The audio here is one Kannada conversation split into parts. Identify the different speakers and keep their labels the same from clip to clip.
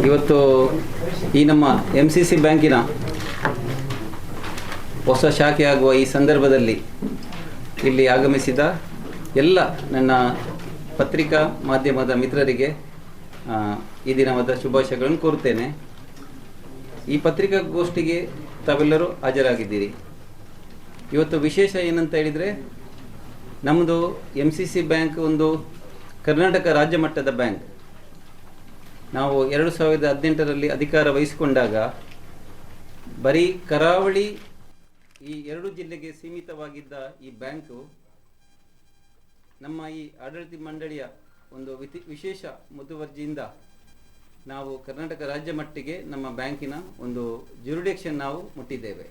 Speaker 1: ಇವತ್ತು ಈ ನಮ್ಮ MCC ಬ್ಯಾಂಕಿನ ಹೊಸ ಶಾಖೆ ಆಗುವ ಈ ಸಂದರ್ಭದಲ್ಲಿ ಇಲ್ಲಿ ಆಗಮಿಸಿದ ಎಲ್ಲ ನನ್ನ ಪತ್ರಿಕಾ ಮಾಧ್ಯಮದ ಮಿತ್ರರಿಗೆ ಈ ದಿನವಾದ ಶುಭಾಶಯಗಳನ್ನು ಕೋರುತ್ತೇನೆ. ಈ ಪತ್ರಿಕಾಗೋಷ್ಠಿಗೆ ತಾವೆಲ್ಲರೂ ಹಾಜರಾಗಿದ್ದೀರಿ. ಇವತ್ತು ವಿಶೇಷ ಏನಂತ ಹೇಳಿದರೆ, ನಮ್ಮದು MCC ಬ್ಯಾಂಕ್ ಒಂದು ಕರ್ನಾಟಕ ರಾಜ್ಯ ಮಟ್ಟದ ಬ್ಯಾಂಕ್. ನಾವು 2018ರಲ್ಲಿ ಅಧಿಕಾರ ವಹಿಸಿಕೊಂಡಾಗ ಬರೀ ಕರಾವಳಿ ಈ 2 ಜಿಲ್ಲೆಗೆ ಸೀಮಿತವಾಗಿದ್ದ ಈ ಬ್ಯಾಂಕು ನಮ್ಮ ಈ ಆಡಳಿತ ಮಂಡಳಿಯ ಒಂದು ವಿಶೇಷ ಮುತುವರ್ಜಿಯಿಂದ ನಾವು ಕರ್ನಾಟಕ ರಾಜ್ಯ ಮಟ್ಟಿಗೆ ನಮ್ಮ ಬ್ಯಾಂಕಿನ ಒಂದು ಜ್ಯೂರಿಡಿಕ್ಷನ್ ನಾವು ಮುಟ್ಟಿದ್ದೇವೆ.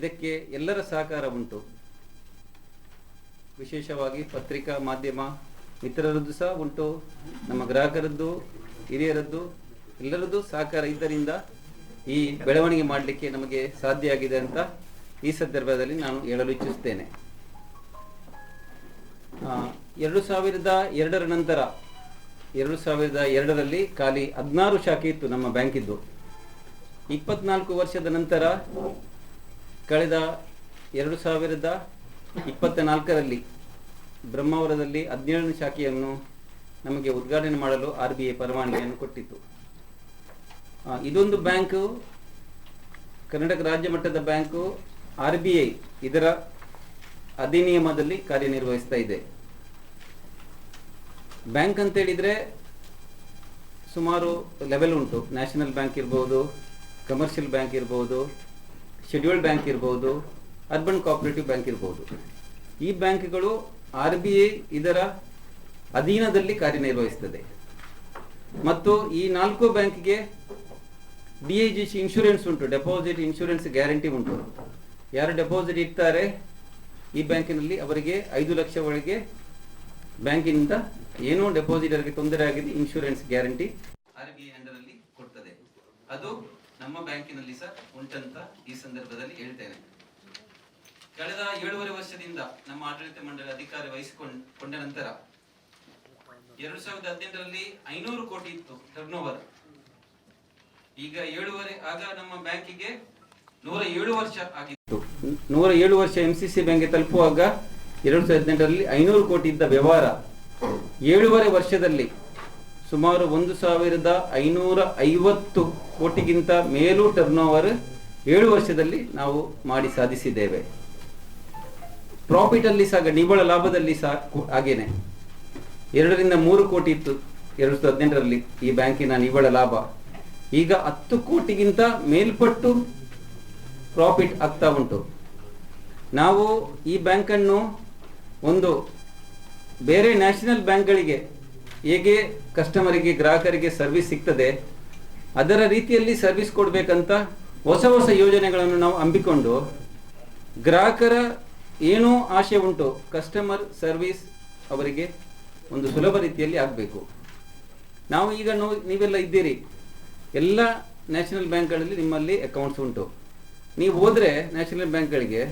Speaker 1: ಇದಕ್ಕೆ ಎಲ್ಲರ ಸಹಕಾರ ಉಂಟು. ವಿಶೇಷವಾಗಿ ಪತ್ರಿಕಾ ಮಾಧ್ಯಮ ಮಿತ್ರರದ್ದು ಸಹ ಉಂಟು, ನಮ್ಮ ಗ್ರಾಹಕರದ್ದು, ಹಿರಿಯರದ್ದು, ಎಲ್ಲರದ್ದು ಸಹಕಾರ ಇದ್ದರಿಂದ ಈ ಬೆಳವಣಿಗೆ ಮಾಡಲಿಕ್ಕೆ ನಮಗೆ ಸಾಧ್ಯ ಆಗಿದೆ ಅಂತ ಈ ಸಂದರ್ಭದಲ್ಲಿ ನಾನು ಹೇಳಲು ಇಚ್ಛಿಸುತ್ತೇನೆ. 2002ರ ನಂತರ 2002ರಲ್ಲಿ ಖಾಲಿ 16 ಶಾಖೆ ಇತ್ತು ನಮ್ಮ ಬ್ಯಾಂಕಿದ್ದು. 24 ವರ್ಷದ ನಂತರ ಕಳೆದ 2024ರಲ್ಲಿ ಬ್ರಹ್ಮಾವರದಲ್ಲಿ 17ನೇ ಶಾಖೆಯನ್ನು ನಮಗೆ ಉದ್ಘಾಟನೆ ಮಾಡಲು RBI ಪರವಾನಗಿಯನ್ನು ಕೊಟ್ಟಿತ್ತು. ಇದೊಂದು ಬ್ಯಾಂಕು ಕರ್ನಾಟಕ ರಾಜ್ಯ ಮಟ್ಟದ ಬ್ಯಾಂಕು, RBI ಇದರ ಅಧಿನಿಯಮದಲ್ಲಿ ಕಾರ್ಯನಿರ್ವಹಿಸ್ತಾ ಇದೆ. ಬ್ಯಾಂಕ್ ಅಂತ ಹೇಳಿದರೆ ಸುಮಾರು ಲೆವೆಲ್ ಉಂಟು. ನ್ಯಾಷನಲ್ ಬ್ಯಾಂಕ್ ಇರ್ಬೋದು, ಕಮರ್ಷಿಯಲ್ ಬ್ಯಾಂಕ್ ಇರ್ಬೋದು, ಶೆಡ್ಯೂಲ್ಡ್ ಬ್ಯಾಂಕ್ ಇರ್ಬೋದು, ಅರ್ಬನ್ ಕೋಆಪರೇಟಿವ್ ಬ್ಯಾಂಕ್ ಇರ್ಬೋದು. ಈ ಬ್ಯಾಂಕ್ಗಳು RBI ಇದರ ಅಧೀನದಲ್ಲಿ ಕಾರ್ಯನಿರ್ವಹಿಸ್ತದೆ. ಮತ್ತು ಈ 4 ಬ್ಯಾಂಕಿಗೆ DIGC ಇನ್ಶೂರೆನ್ಸ್ ಉಂಟು, ಡೆಪಾಸಿಟ್ ಇನ್ಶೂರೆನ್ಸ್ ಗ್ಯಾರಂಟಿ ಉಂಟು. ಯಾರು ಡೆಪಾಸಿಟ್ ಇಡ್ತಾರೆ ಈ ಬ್ಯಾಂಕಿನಲ್ಲಿ ಅವರಿಗೆ 5 ಲಕ್ಷವರೆಗೆ ಬ್ಯಾಂಕಿನಿಂದ ಏನೋ ಡೆಪಾಸಿಟರ್ಗೆ ತೊಂದರೆ ಆಗಿದೆ ಇನ್ಶೂರೆನ್ಸ್ ಗ್ಯಾರಂಟಿ RBI ಅಂಡರಲ್ಲಿ ಕೊಡ್ತದೆ. ಅದು ನಮ್ಮ ಬ್ಯಾಂಕಿನಲ್ಲಿ ಸಹ ಉಂಟಂತ ಈ ಸಂದರ್ಭದಲ್ಲಿ ಹೇಳ್ತೇನೆ. ಕಳೆದ 7.5 ವರ್ಷದಿಂದ ನಮ್ಮ ಆಡಳಿತ ಮಂಡಳಿ ಅಧಿಕಾರ ವಹಿಸಿಕೊಂಡ ನಂತರ 2018ರಲ್ಲಿ 500 ಕೋಟಿ ಇತ್ತು ಟರ್ನ್ ಓವರ್. ಈಗ 7.5 ಆಗ ನಮ್ಮ ಬ್ಯಾಂಕಿಗೆ 107 ವರ್ಷ ಆಗಿತ್ತು. 107 ವರ್ಷ MCC ಬ್ಯಾಂಕ್ಗೆ ತಲುಪುವಾಗ 2018ರಲ್ಲಿ 500 ಕೋಟಿ ಇದ್ದ ವ್ಯವಹಾರ 7.5 ವರ್ಷದಲ್ಲಿ ಸುಮಾರು 1550 ಕೋಟಿಗಿಂತ ಮೇಲೂ ಟರ್ನ್ ಓವರ್ 7 ವರ್ಷದಲ್ಲಿ ನಾವು ಮಾಡಿ ಸಾಧಿಸಿದ್ದೇವೆ. ಪ್ರಾಫಿಟ್ ಅಲ್ಲಿ ಸಹ, ನಿವ್ವಳ ಲಾಭದಲ್ಲಿ ಸಹ ಹಾಗೇನೆ 2 ರಿಂದ 3 ಕೋಟಿ ಇತ್ತು 2018ರಲ್ಲಿ ಈ ಬ್ಯಾಂಕಿನ ನಿವ್ವಳ ಲಾಭ. ಈಗ 10 ಕೋಟಿಗಿಂತ ಮೇಲ್ಪಟ್ಟು ಪ್ರಾಫಿಟ್ ಆಗ್ತಾ ಉಂಟು. ನಾವು ಈ ಬ್ಯಾಂಕನ್ನು ಒಂದು ಬೇರೆ ನ್ಯಾಷನಲ್ ಬ್ಯಾಂಕ್ಗಳಿಗೆ ಹೇಗೆ ಕಸ್ಟಮರಿಗೆ, ಗ್ರಾಹಕರಿಗೆ ಸರ್ವಿಸ್ ಸಿಗ್ತದೆ ಅದರ ರೀತಿಯಲ್ಲಿ ಸರ್ವಿಸ್ ಕೊಡಬೇಕಂತ ಹೊಸ ಹೊಸ ಯೋಜನೆಗಳನ್ನು ನಾವು ಹಮ್ಮಿಕೊಂಡು, ಗ್ರಾಹಕರ ಏನೋ ಆಶೆ ಉಂಟು, ಕಸ್ಟಮರ್ ಸರ್ವಿಸ್ ಅವರಿಗೆ ಒಂದು ಸುಲಭ ರೀತಿಯಲ್ಲಿ ಆಗಬೇಕು. ನಾವು ಈಗ ನೀವೆಲ್ಲ ಇದ್ದೀರಿ, ಎಲ್ಲ ನ್ಯಾಷನಲ್ ಬ್ಯಾಂಕ್ಗಳಲ್ಲಿ ನಿಮ್ಮಲ್ಲಿ ಅಕೌಂಟ್ಸ್ ಉಂಟು. ನೀವು ಹೋದರೆ ನ್ಯಾಷನಲ್ ಬ್ಯಾಂಕ್ಗಳಿಗೆ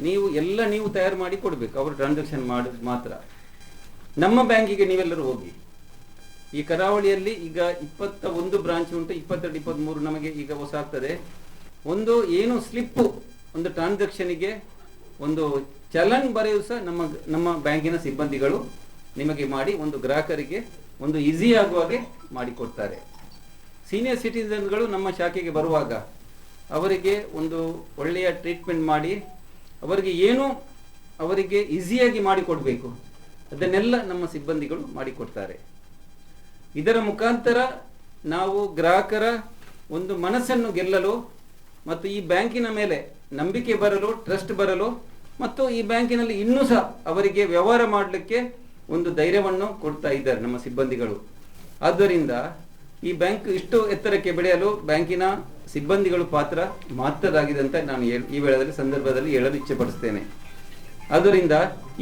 Speaker 1: ನೀವು ತಯಾರು ಮಾಡಿ ಕೊಡಬೇಕು, ಅವರು ಟ್ರಾನ್ಸಾಕ್ಷನ್ ಮಾಡೋದು ಮಾತ್ರ. ನಮ್ಮ ಬ್ಯಾಂಕಿಗೆ ನೀವೆಲ್ಲರೂ ಹೋಗಿ, ಈ ಕರಾವಳಿಯಲ್ಲಿ ಈಗ 21 ಬ್ರಾಂಚ್ ಉಂಟು, 22, 23 ನಮಗೆ ಈಗ ಹೊಸ ಆಗ್ತದೆ. ಒಂದು ಏನು ಸ್ಲಿಪ್ಪು, ಒಂದು ಟ್ರಾನ್ಸಾಕ್ಷನಿಗೆ ಒಂದು ಚಲನ್ ಬರೆಯೂ ಸಹ ನಮ್ಮ ಬ್ಯಾಂಕಿನ ಸಿಬ್ಬಂದಿಗಳು ನಿಮಗೆ ಮಾಡಿ ಒಂದು ಗ್ರಾಹಕರಿಗೆ ಒಂದು ಈಸಿ ಆಗುವಾಗೆ ಮಾಡಿಕೊಡ್ತಾರೆ. ಸೀನಿಯರ್ ಸಿಟಿಸನ್ಗಳು ನಮ್ಮ ಶಾಖೆಗೆ ಬರುವಾಗ ಅವರಿಗೆ ಒಂದು ಒಳ್ಳೆಯ ಟ್ರೀಟ್ಮೆಂಟ್ ಮಾಡಿ ಅವರಿಗೆ ಈಸಿಯಾಗಿ ಮಾಡಿಕೊಡ್ಬೇಕು, ಅದನ್ನೆಲ್ಲ ನಮ್ಮ ಸಿಬ್ಬಂದಿಗಳು ಮಾಡಿಕೊಡ್ತಾರೆ. ಇದರ ಮುಖಾಂತರ ನಾವು ಗ್ರಾಹಕರ ಒಂದು ಮನಸ್ಸನ್ನು ಗೆಲ್ಲಲು ಮತ್ತು ಈ ಬ್ಯಾಂಕಿನ ಮೇಲೆ ನಂಬಿಕೆ ಬರಲು, ಟ್ರಸ್ಟ್ ಬರಲು ಮತ್ತು ಈ ಬ್ಯಾಂಕಿನಲ್ಲಿ ಇನ್ನೂ ಸಹ ಅವರಿಗೆ ವ್ಯವಹಾರ ಮಾಡಲಿಕ್ಕೆ ಒಂದು ಧೈರ್ಯವನ್ನು ಕೊಡ್ತಾ ಇದ್ದಾರೆ ನಮ್ಮ ಸಿಬ್ಬಂದಿಗಳು. ಆದ್ದರಿಂದ ಈ ಬ್ಯಾಂಕ್ ಇಷ್ಟು ಎತ್ತರಕ್ಕೆ ಬೆಳೆಯಲು ಬ್ಯಾಂಕಿನ ಸಿಬ್ಬಂದಿಗಳು ಪಾತ್ರ ಮಹತ್ವದಾಗಿದೆ ಅಂತ ನಾನು ಈ ಸಂದರ್ಭದಲ್ಲಿ ಹೇಳಲು ಇಚ್ಛೆಪಡಿಸ್ತೇನೆ. ಆದ್ದರಿಂದ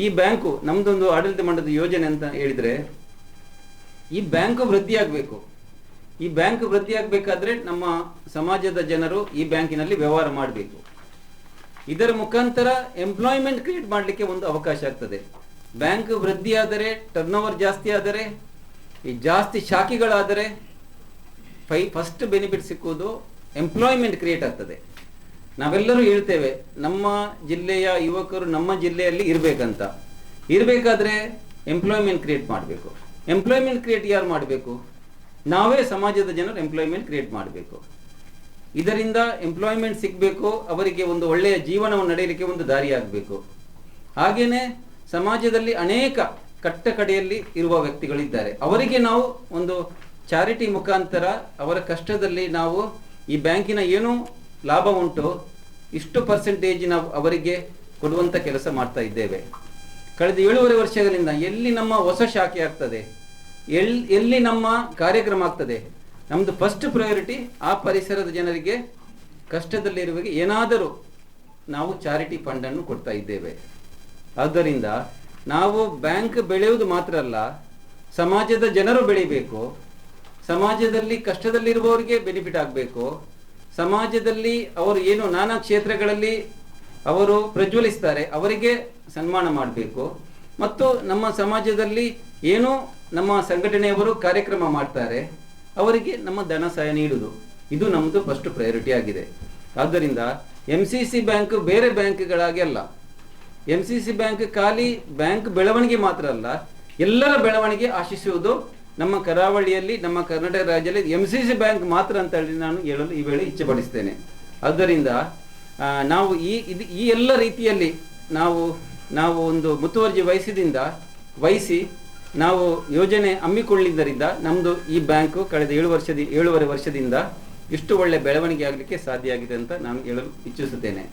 Speaker 1: ಈ ಬ್ಯಾಂಕು ನಮ್ದೊಂದು ಆಡಳಿತ ಮಂಡಳಿದ ಯೋಜನೆ ಅಂತ ಹೇಳಿದರೆ, ಈ ಬ್ಯಾಂಕು ವೃದ್ಧಿಯಾಗಬೇಕು. ಈ ಬ್ಯಾಂಕ್ ವೃದ್ಧಿಯಾಗಬೇಕಾದ್ರೆ ನಮ್ಮ ಸಮಾಜದ ಜನರು ಈ ಬ್ಯಾಂಕಿನಲ್ಲಿ ವ್ಯವಹಾರ ಮಾಡಬೇಕು. ಇದರ ಮುಖಾಂತರ ಎಂಪ್ಲಾಯ್ಮೆಂಟ್ ಕ್ರಿಯೇಟ್ ಮಾಡಲಿಕ್ಕೆ ಒಂದು ಅವಕಾಶ ಆಗ್ತದೆ. ಬ್ಯಾಂಕ್ ವೃದ್ಧಿಯಾದರೆ, ಟರ್ನ್ ಓವರ್ ಜಾಸ್ತಿ ಆದರೆ ಈ ಜಾಸ್ತಿ ಶಾಖೆಗಳಾದರೆ ಫಸ್ಟ್ ಬೆನಿಫಿಟ್ ಸಿಕ್ಕುವುದು ಎಂಪ್ಲಾಯ್ಮೆಂಟ್ ಕ್ರಿಯೇಟ್ ಆಗ್ತದೆ. ನಾವೆಲ್ಲರೂ ಹೇಳ್ತೇವೆ ನಮ್ಮ ಜಿಲ್ಲೆಯ ಯುವಕರು ನಮ್ಮ ಜಿಲ್ಲೆಯಲ್ಲಿ ಇರಬೇಕಂತ. ಇರಬೇಕಾದ್ರೆ ಎಂಪ್ಲಾಯ್ಮೆಂಟ್ ಕ್ರಿಯೇಟ್ ಮಾಡಬೇಕು. ಎಂಪ್ಲಾಯ್ಮೆಂಟ್ ಕ್ರಿಯೇಟ್ ಯಾರು ಮಾಡಬೇಕು? ನಾವೇ ಸಮಾಜದ ಜನರು ಎಂಪ್ಲಾಯ್ಮೆಂಟ್ ಕ್ರಿಯೇಟ್ ಮಾಡಬೇಕು. ಇದರಿಂದ ಎಂಪ್ಲಾಯ್ಮೆಂಟ್ ಸಿಗಬೇಕು, ಅವರಿಗೆ ಒಂದು ಒಳ್ಳೆಯ ಜೀವನವನ್ನು ನಡೆಯಲಿಕ್ಕೆ ಒಂದು ದಾರಿ ಆಗಬೇಕು. ಹಾಗೆಯೇ ಸಮಾಜದಲ್ಲಿ ಅನೇಕ ಕಟ್ಟ ಕಡೆಯಲ್ಲಿ ಇರುವ ವ್ಯಕ್ತಿಗಳಿದ್ದಾರೆ, ಅವರಿಗೆ ನಾವು ಒಂದು ಚಾರಿಟಿ ಮುಖಾಂತರ ಅವರ ಕಷ್ಟದಲ್ಲಿ ನಾವು ಈ ಬ್ಯಾಂಕಿನ ಏನು ಲಾಭ ಉಂಟು ಇಷ್ಟು ಪರ್ಸೆಂಟೇಜ್ ನಾವು ಅವರಿಗೆ ಕೊಡುವಂಥ ಕೆಲಸ ಮಾಡ್ತಾ ಇದ್ದೇವೆ. ಕಳೆದ 7.5 ವರ್ಷಗಳಿಂದ ಎಲ್ಲಿ ನಮ್ಮ ಹೊಸ ಶಾಖೆ ಆಗ್ತದೆ, ಎಲ್ಲಿ ನಮ್ಮ ಕಾರ್ಯಕ್ರಮ ಆಗ್ತದೆ, ನಮ್ಮದು ಫಸ್ಟ್ ಪ್ರಯಾರಿಟಿ ಆ ಪರಿಸರದ ಜನರಿಗೆ ಕಷ್ಟದಲ್ಲಿರುವವರಿಗೆ ಏನಾದರೂ ನಾವು ಚಾರಿಟಿ ಫಂಡನ್ನು ಕೊಡ್ತಾ ಇದ್ದೇವೆ. ಆದ್ದರಿಂದ ನಾವು ಬ್ಯಾಂಕ್ ಬೆಳೆಯುವುದು ಮಾತ್ರ ಅಲ್ಲ, ಸಮಾಜದ ಜನರು ಬೆಳಿಬೇಕು, ಸಮಾಜದಲ್ಲಿ ಕಷ್ಟದಲ್ಲಿರುವವರಿಗೆ ಬೆನಿಫಿಟ್ ಆಗಬೇಕು, ಸಮಾಜದಲ್ಲಿ ಅವರು ಏನು ನಾನಾ ಕ್ಷೇತ್ರಗಳಲ್ಲಿ ಅವರು ಪ್ರಜ್ವಲಿಸ್ತಾರೆ ಅವರಿಗೆ ಸನ್ಮಾನ ಮಾಡಬೇಕು, ಮತ್ತು ನಮ್ಮ ಸಮಾಜದಲ್ಲಿ ಏನು ನಮ್ಮ ಸಂಘಟನೆಯವರು ಕಾರ್ಯಕ್ರಮ ಮಾಡ್ತಾರೆ ಅವರಿಗೆ ನಮ್ಮ ಧನ ಸಹಾಯ ನೀಡುವುದು, ಇದು ನಮ್ಮದು ಫಸ್ಟ್ ಪ್ರಯಾರಿಟಿ ಆಗಿದೆ. ಆದ್ದರಿಂದ MCC ಬ್ಯಾಂಕ್ ಬೇರೆ ಬ್ಯಾಂಕ್ಗಳಾಗಿ ಅಲ್ಲ. MCC ಬ್ಯಾಂಕ್ ಖಾಲಿ ಬ್ಯಾಂಕ್ ಬೆಳವಣಿಗೆ ಮಾತ್ರ ಅಲ್ಲ, ಎಲ್ಲರ ಬೆಳವಣಿಗೆ ಆಶಿಸುವುದು ನಮ್ಮ ಕರಾವಳಿಯಲ್ಲಿ, ನಮ್ಮ ಕರ್ನಾಟಕ ರಾಜ್ಯದಲ್ಲಿ MCC ಬ್ಯಾಂಕ್ ಮಾತ್ರ ಅಂತ ಹೇಳಿ ನಾನು ಹೇಳಲು ಈ ವೇಳೆ ಇಚ್ಛೆಪಡಿಸ್ತೇನೆ. ಆದ್ದರಿಂದ ನಾವು ಈ ಎಲ್ಲ ರೀತಿಯಲ್ಲಿ ನಾವು ಒಂದು ಮುತುವರ್ಜಿ ವಹಿಸಿ ನಾವು ಯೋಜನೆ ಹಮ್ಮಿಕೊಳ್ಳಿದ್ದರಿಂದ ನಮ್ಮದು ಈ ಬ್ಯಾಂಕು ಕಳೆದ 7.5 ವರ್ಷದಿಂದ ಇಷ್ಟು ಒಳ್ಳೆ ಬೆಳವಣಿಗೆ ಆಗಲಿಕ್ಕೆ ಸಾಧ್ಯ ಆಗಿದೆ ಅಂತ ನಾನು ಹೇಳಲು ಇಚ್ಛಿಸುತ್ತೇನೆ.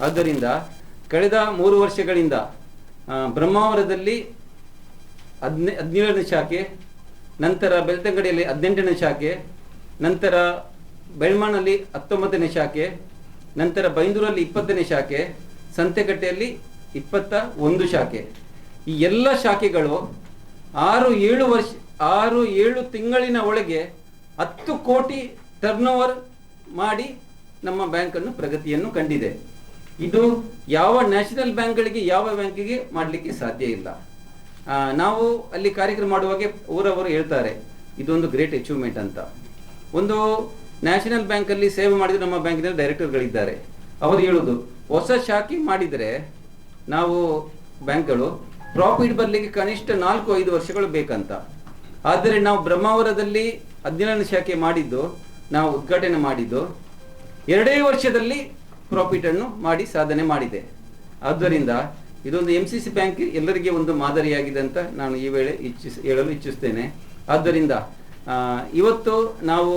Speaker 1: ಆದ್ದರಿಂದ ಕಳೆದ 3 ವರ್ಷಗಳಿಂದ ಬ್ರಹ್ಮಾವರದಲ್ಲಿ 17ನೇ ಶಾಖೆ, ನಂತರ ಬೆಳ್ತಂಗಡಿಯಲ್ಲಿ 18ನೇ ಶಾಖೆ, ನಂತರ ಬೆಳ್ಮಾನಲ್ಲಿ 19ನೇ ಶಾಖೆ, ನಂತರ ಬೈಂದೂರಲ್ಲಿ 20ನೇ ಶಾಖೆ, ಸಂತೆಕಟ್ಟೆಯಲ್ಲಿ 21 ಶಾಖೆ. ಈ ಎಲ್ಲ ಶಾಖೆಗಳು 6-7 ತಿಂಗಳಿನ ಒಳಗೆ 10 ಕೋಟಿ ಟರ್ನ್ಓವರ್ ಮಾಡಿ ನಮ್ಮ ಬ್ಯಾಂಕನ್ನು ಪ್ರಗತಿಯನ್ನು ಕಂಡಿದೆ. ಇದು ಯಾವ ನ್ಯಾಷನಲ್ ಬ್ಯಾಂಕ್ಗಳಿಗೆ ಯಾವ ಬ್ಯಾಂಕಿಗೆ ಮಾಡಲಿಕ್ಕೆ ಸಾಧ್ಯ ಇಲ್ಲ. ನಾವು ಅಲ್ಲಿ ಕಾರ್ಯಕ್ರಮ ಮಾಡುವಾಗೆ ಊರವರು ಹೇಳ್ತಾರೆ ಇದೊಂದು ಗ್ರೇಟ್ ಅಚೀವ್ಮೆಂಟ್ ಅಂತ. ಒಂದು ನ್ಯಾಷನಲ್ ಬ್ಯಾಂಕಲ್ಲಿ ಸೇವೆ ಮಾಡಿದ ನಮ್ಮ ಬ್ಯಾಂಕಿನಲ್ಲಿ ಡೈರೆಕ್ಟರ್ಗಳಿದ್ದಾರೆ, ಅವರು ಹೇಳುವುದು ಹೊಸ ಶಾಖೆ ಮಾಡಿದರೆ ನಾವು ಬ್ಯಾಂಕ್ಗಳು ಪ್ರಾಫಿಟ್ ಬರಲಿಕ್ಕೆ ಕನಿಷ್ಠ 4-5 ವರ್ಷಗಳು ಬೇಕಂತ. ಆದರೆ ನಾವು ಬ್ರಹ್ಮಾವರದಲ್ಲಿ 17ನೇ ಶಾಖೆ ಮಾಡಿದ್ದು, ನಾವು ಉದ್ಘಾಟನೆ ಮಾಡಿದ್ದು 2 ವರ್ಷದಲ್ಲಿ ಪ್ರಾಫಿಟನ್ನು ಮಾಡಿ ಸಾಧನೆ ಮಾಡಿದೆ. ಆದ್ದರಿಂದ ಇದೊಂದು MCC ಬ್ಯಾಂಕ್ ಎಲ್ಲರಿಗೆ ಒಂದು ಮಾದರಿಯಾಗಿದೆ ಅಂತ ನಾನು ಈ ವೇಳೆ ಹೇಳಲು ಇಚ್ಛಿಸ್ತೇನೆ. ಆದ್ದರಿಂದ ಇವತ್ತು ನಾವು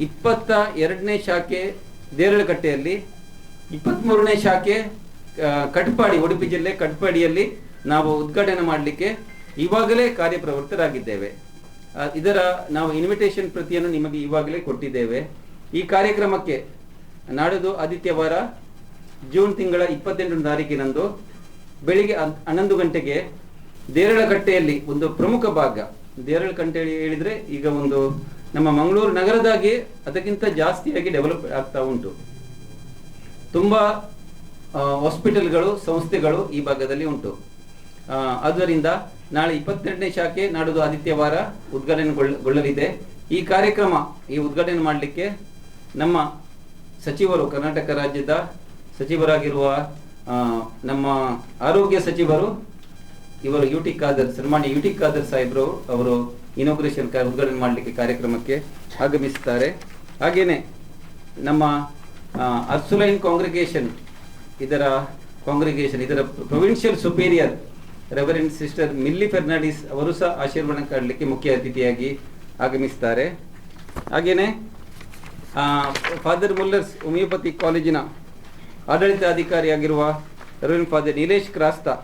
Speaker 1: 22ನೇ ಶಾಖೆ ದೇರಳಕಟ್ಟೆಯಲ್ಲಿ, 23ನೇ ಶಾಖೆ ಕಟ್ಪಾಡಿ, ಉಡುಪಿ ಜಿಲ್ಲೆ ಕಟ್ಪಾಡಿಯಲ್ಲಿ ನಾವು ಉದ್ಘಾಟನೆ ಮಾಡಲಿಕ್ಕೆ ಇವಾಗಲೇ ಕಾರ್ಯಪ್ರವೃತ್ತರಾಗಿದ್ದೇವೆ. ಇದರ ನಾವು ಇನ್ವಿಟೇಷನ್ ಪ್ರತಿಯನ್ನು ನಿಮಗೆ ಇವಾಗಲೇ ಕೊಟ್ಟಿದ್ದೇವೆ. ಈ ಕಾರ್ಯಕ್ರಮಕ್ಕೆ ನಾಡಿದ್ದು ಆದಿತ್ಯವಾರ ಜೂನ್ ತಿಂಗಳ 28ನೇ ತಾರೀಕಿನಂದು ಬೆಳಿಗ್ಗೆ 11 ಗಂಟೆಗೆ ದೇರಳಕಟ್ಟೆಯಲ್ಲಿ ಒಂದು ಪ್ರಮುಖ ಭಾಗ, ದೇರಳಕಟ್ಟೆ ಹೇಳಿದ್ರೆ ಈಗ ಒಂದು ನಮ್ಮ ಮಂಗಳೂರು ನಗರದಾಗಿ ಅದಕ್ಕಿಂತ ಜಾಸ್ತಿಯಾಗಿ ಡೆವಲಪ್ ಆಗ್ತಾ ಉಂಟು. ತುಂಬಾ ಹಾಸ್ಪಿಟಲ್ಗಳು, ಸಂಸ್ಥೆಗಳು ಈ ಭಾಗದಲ್ಲಿ ಉಂಟು. ಆದ್ದರಿಂದ ನಾಳೆ 22ನೇ ಶಾಖೆ ನಾಡಿದ್ದು ಆದಿತ್ಯವಾರ ಉದ್ಘಾಟನೆಗೊಳ್ಳಲಿದೆ. ಈ ಕಾರ್ಯಕ್ರಮ ಉದ್ಘಾಟನೆ ಮಾಡಲಿಕ್ಕೆ ನಮ್ಮ ಸಚಿವರು, ಕರ್ನಾಟಕ ರಾಜ್ಯದ ಸಚಿವರಾಗಿರುವ ನಮ್ಮ ಆರೋಗ್ಯ ಸಚಿವರು ಇವರು UT ಖಾದರ್, ಸನ್ಮಾನ್ಯ UT ಖಾದರ್ ಸಾಹೇಬ್ರು ಅವರು ಇನಾಗ್ರೇಷನ್ ಉದ್ಘಾಟನೆ ಮಾಡಲಿಕ್ಕೆ ಕಾರ್ಯಕ್ರಮಕ್ಕೆ ಆಗಮಿಸುತ್ತಾರೆ. ಹಾಗೇನೆ ನಮ್ಮ ಅರ್ಸುಲೈನ್ ಕಾಂಗ್ರಿಗೇಷನ್ ಇದರ provincial superior reverend sister milli Fernandes ಅವರು ಸಹ ಆಶೀರ್ವಾದ ಕಾಡಲಿಕ್ಕೆ ಮುಖ್ಯ ಅತಿಥಿಯಾಗಿ ಆಗಮಿಸುತ್ತಾರೆ. ಹಾಗೇನೆ ಫಾದರ್ ಮುಲ್ಲರ್ಸ್ ಹೋಮಿಯೋಪತಿ ಕಾಲೇಜಿನ ಆಡಳಿತಾಧಿಕಾರಿಯಾಗಿರುವ ರೆವರೆಂಡ್ ಫಾದರ್ ನೀಲೇಶ್ ಕ್ರಾಸ್ತಾ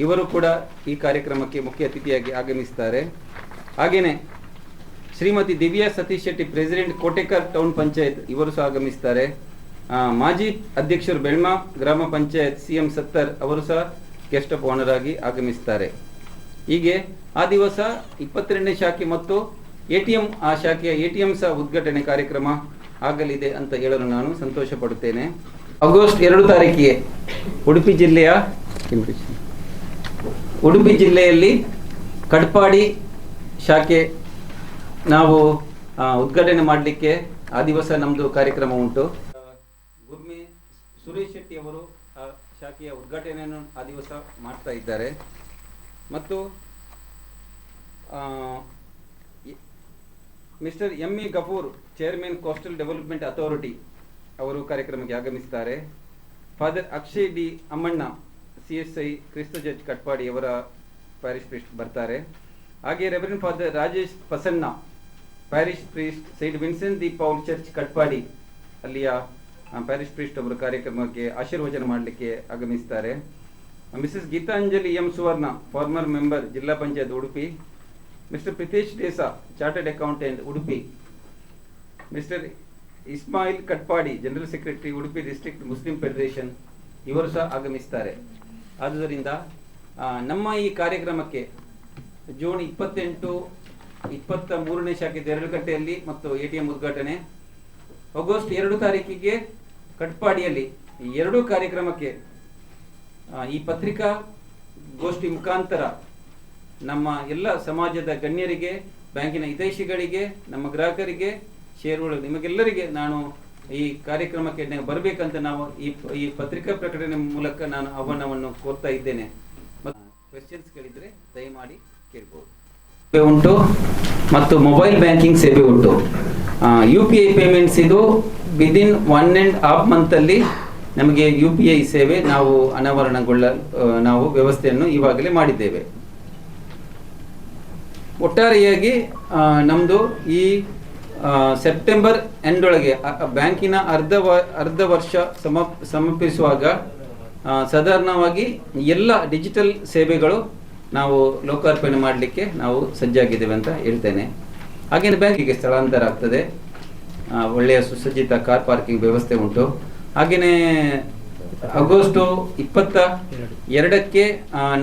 Speaker 1: ಇವರು ಕೂಡ ಈ ಕಾರ್ಯಕ್ರಮಕ್ಕೆ ಮುಖ್ಯ ಅತಿಥಿಯಾಗಿ ಆಗಮಿಸುತ್ತಾರೆ. ಹಾಗೇನೆ ಶ್ರೀಮತಿ ದಿವ್ಯಾ ಸತೀಶ್ ಶೆಟ್ಟಿ, ಪ್ರೆಸಿಡೆಂಟ್ ಕೋಟೆಕರ್ ಟೌನ್ ಪಂಚಾಯತ್, ಇವರು ಸಹ ಆಗಮಿಸುತ್ತಾರೆ. ಮಾಜಿ ಅಧ್ಯಕ್ಷರು ಬೆಳ್ಮಾ ಗ್ರಾಮ ಪಂಚಾಯತ್ CM ಸತ್ತರ್ ಅವರು ಸಹ ಗೆಸ್ಟ್ ಆಫ್ ಆನರ್ ಆಗಿ ಆಗಮಿಸುತ್ತಾರೆ. ಹೀಗೆ ಆ ದಿವಸ 22ನೇ ಶಾಖೆ ಮತ್ತು ATM, ಆ ಶಾಖೆಯ ATM ಸಹ ಉದ್ಘಾಟನೆ ಕಾರ್ಯಕ್ರಮ ಆಗಲಿದೆ ಅಂತ ಹೇಳಲು ನಾನು ಸಂತೋಷ ಪಡುತ್ತೇನೆ. ಆಗಸ್ಟ್ 2 ತಾರೀಕಿಗೆ ಉಡುಪಿ ಜಿಲ್ಲೆಯಲ್ಲಿ ಕಟ್ಪಾಡಿ ಶಾಖೆ ನಾವು ಉದ್ಘಾಟನೆ ಮಾಡಲಿಕ್ಕೆ ಆ ದಿವಸ ನಮ್ಮದು ಕಾರ್ಯಕ್ರಮ ಉಂಟು. ಗುರ್ಮೆ ಸುರೇಶ್ ಶೆಟ್ಟಿ ಅವರು ಆ ಶಾಖೆಯ ಉದ್ಘಾಟನೆಯನ್ನು ಆ ದಿವಸ ಮಾಡ್ತಾ ಇದ್ದಾರೆ. ಮತ್ತು Mr M A Gafoor, chairman coastal development authority, ಅವರು ಕಾರ್ಯಕ್ರಮಕ್ಕೆ ಆಗಮಿಸುತ್ತಾರೆ. Father Akshay D Ammanna, CSI ಕ್ರಿಸ್ತ ಚರ್ಚ್ ಕಟ್ಪಾಡಿ, ಅವರ ಪ್ಯಾರಿಶ್ ಪ್ರೀಸ್ಟ್ ಬರ್ತಾರೆ. ಹಾಗೆ reverend father Rajesh Pasanna, parish priest, saint Vincent de Paul church Katpadi, ಅಲ್ಲಿಯ ಪ್ಯಾರಿಶ್ ಪ್ರೀಸ್ಟ್ ಅವರು ಕಾರ್ಯಕ್ರಮಕ್ಕೆ ಆಶೀರ್ವಚನ ಮಾಡಲಿಕ್ಕೆ ಆಗಮಿಸುತ್ತಾರೆ. Mrs Geethanjali M Suvarna, former member, Zilla Panchayat Udupi. Mr Pritesh Desa, chartered accountant, Udupi. Mr Ismail Katpadi, general secretary, Udupi district Muslim federation, ಇವರು ಸಹ ಆಗಮಿಸುತ್ತಾರೆ. ಆದುದರಿಂದ ನಮ್ಮ ಈ ಕಾರ್ಯಕ್ರಮಕ್ಕೆ ಜೂನ್ 28, 23ನೇ ಶಾಖೆ ದೇರಳಕಟ್ಟೆಯಲ್ಲಿ ಮತ್ತು ATM ಉದ್ಘಾಟನೆ, ಆಗಸ್ಟ್ 2 ತಾರೀಕಿಗೆ ಕಟ್ಪಾಡಿಯಲ್ಲಿ, ಈ ಎರಡೂ ಕಾರ್ಯಕ್ರಮಕ್ಕೆ ಈ ಪತ್ರಿಕಾ ಗೋಷ್ಠಿ ಮುಖಾಂತರ ನಮ್ಮ ಎಲ್ಲ ಸಮಾಜದ ಗಣ್ಯರಿಗೆ, ಬ್ಯಾಂಕಿನ ಹಿತೈಷಿಗಳಿಗೆ, ನಮ್ಮ ಗ್ರಾಹಕರಿಗೆ, ಷೇರುಗಳು, ನಿಮಗೆಲ್ಲರಿಗೆ ನಾನು ಈ ಕಾರ್ಯಕ್ರಮಕ್ಕೆ ಬರಬೇಕಂತ ನಾವು ಈ ಪತ್ರಿಕಾ ಪ್ರಕಟಣೆ ಮೂಲಕ ನಾನು ಆಹ್ವಾನವನ್ನು ಕೋರ್ತಾ ಇದ್ದೇನೆ. ಕ್ವೆಶ್ಚನ್ಸ್ಗಳಿದ್ರೆ ದಯಮಾಡಿ ಕೇಳ್ಬೋದು. ಉಂಟು ಮತ್ತು ಮೊಬೈಲ್ ಬ್ಯಾಂಕಿಂಗ್ ಸೇವೆ ಉಂಟು. UPI ಪೇಮೆಂಟ್ಸ್ ಇದು ವಿದಿನ್ 1.5 ಮಂತಲ್ಲಿ ನಮಗೆ UPI ಸೇವೆ ನಾವು ನಾವು ವ್ಯವಸ್ಥೆಯನ್ನು ಇವಾಗಲೇ ಮಾಡಿದ್ದೇವೆ. ಒಟ್ಟಾರೆಯಾಗಿ ನಮ್ಮದು ಈ ಸೆಪ್ಟೆಂಬರ್ ಎಂಡ್ ಒಳಗೆ ಬ್ಯಾಂಕಿನ ಅರ್ಧ ವರ್ಷ ಸಮರ್ಪಿಸುವಾಗ ಸಾಧಾರಣವಾಗಿ ಎಲ್ಲ ಡಿಜಿಟಲ್ ಸೇವೆಗಳು ನಾವು ಲೋಕಾರ್ಪಣೆ ಮಾಡಲಿಕ್ಕೆ ನಾವು ಸಜ್ಜಾಗಿದ್ದೇವೆ ಅಂತ ಹೇಳ್ತೇನೆ. ಹಾಗೆಯೇ ಬ್ಯಾಂಕಿಗೆ ಸ್ಥಳಾಂತರ ಆಗ್ತದೆ. ಒಳ್ಳೆಯ ಸುಸಜ್ಜಿತ ಕಾರ್ ಪಾರ್ಕಿಂಗ್ ವ್ಯವಸ್ಥೆ ಉಂಟು. ಹಾಗೆಯೇ ಆಗಸ್ಟ್ 22ಕ್ಕೆ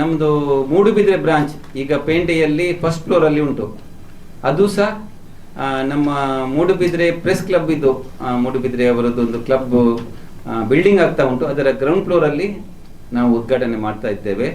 Speaker 1: ನಮ್ಮದು ಮೂಡುಬಿದ್ರೆ ಬ್ರಾಂಚ್ ಈಗ ಪೇಂಟೆಯಲ್ಲಿ ಫಸ್ಟ್ ಫ್ಲೋರಲ್ಲಿ ಉಂಟು. ಅದು ಸಹ ನಮ್ಮ ಮೂಡುಬಿದ್ರೆ ಪ್ರೆಸ್ ಕ್ಲಬ್, ಇದು ಮೂಡುಬಿದ್ರೆ ಅವರದ್ದು ಒಂದು ಕ್ಲಬ್ ಬಿಲ್ಡಿಂಗ್ ಆಗ್ತಾ ಉಂಟು. ಅದರ ಗ್ರೌಂಡ್ ಫ್ಲೋರಲ್ಲಿ ನಾವು ಉದ್ಘಾಟನೆ ಮಾಡ್ತಾ ಇದ್ದೇವೆ.